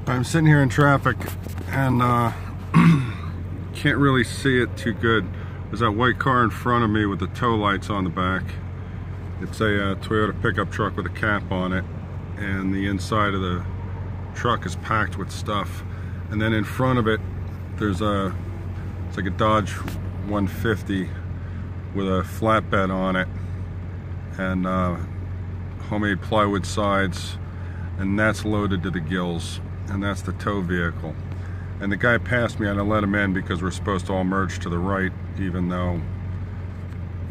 I'm sitting here in traffic and can't really see it too good. There's that white car in front of me with the tow lights on the back. It's a Toyota pickup truck with a cap on it, and the inside of the truck is packed with stuff. And then in front of it, there's it's like a Dodge 150 with a flatbed on it, and homemade plywood sides, and that's loaded to the gills, and that's the tow vehicle. And the guy passed me and I let him in because we're supposed to all merge to the right, even though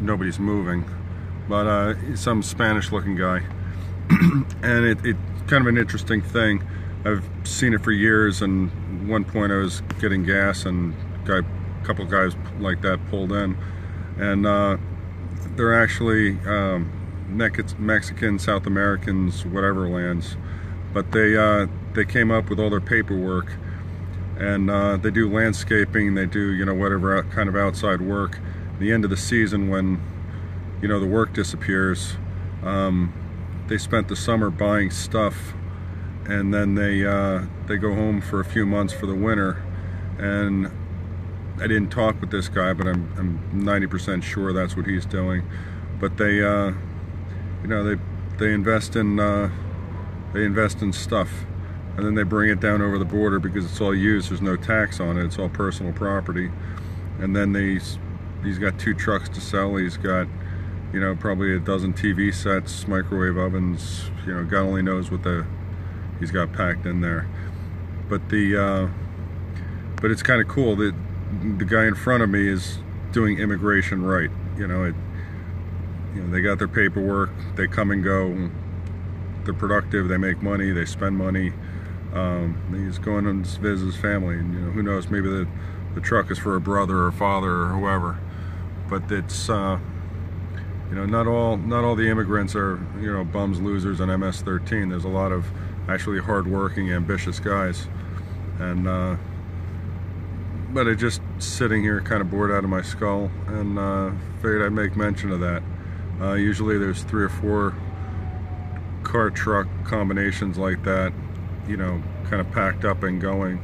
nobody's moving. But he's some Spanish looking guy. And it's kind of an interesting thing. I've seen it for years, and at one point I was getting gas and a couple guys like that pulled in. And they're actually Mexican, South Americans, whatever lands. But they came up with all their paperwork, and they do landscaping, they do, you know, whatever kind of outside work. At the end of the season, when, you know, the work disappears, they spent the summer buying stuff, and then they go home for a few months for the winter. And I didn't talk with this guy, but I'm 90% sure that's what he's doing. But they, you know, they invest in stuff, and then they bring it down over the border because it's all used. There's no tax on it. It's all personal property. And then he's got 2 trucks to sell. He's got, you know, probably a dozen TV sets, microwave ovens. You know, God only knows what he's got packed in there. But but it's kind of cool that the guy in front of me is doing immigration right. You know, they got their paperwork. They come and go. They're productive. They make money. They spend money. He's going to visit his family, and, you know, who knows, maybe the truck is for a brother or a father or whoever. But it's you know, not all the immigrants are, you know, bums, losers, and MS-13. There's a lot of actually hard-working, ambitious guys. And but I just sitting here kind of bored out of my skull, and figured I'd make mention of that. Usually there's 3 or 4 car truck combinations like that, you know, kind of packed up and going.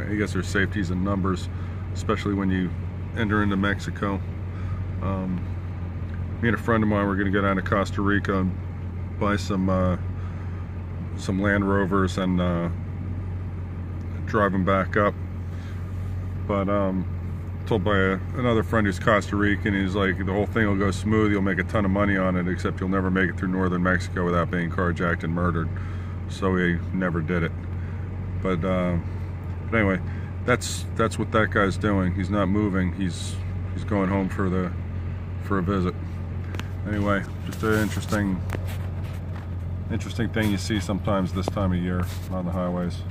I guess there's safeties in numbers, especially when you enter into Mexico. Me and a friend of mine were going to go down to Costa Rica and buy some Land Rovers and drive them back up. But told by another friend who's Costa Rican, he's like, the whole thing will go smooth, you'll make a ton of money on it, except you'll never make it through northern Mexico without being carjacked and murdered. So he never did it. But anyway, that's what that guy's doing. He's not moving. He's going home for a visit. Anyway, just an interesting thing you see sometimes this time of year on the highways.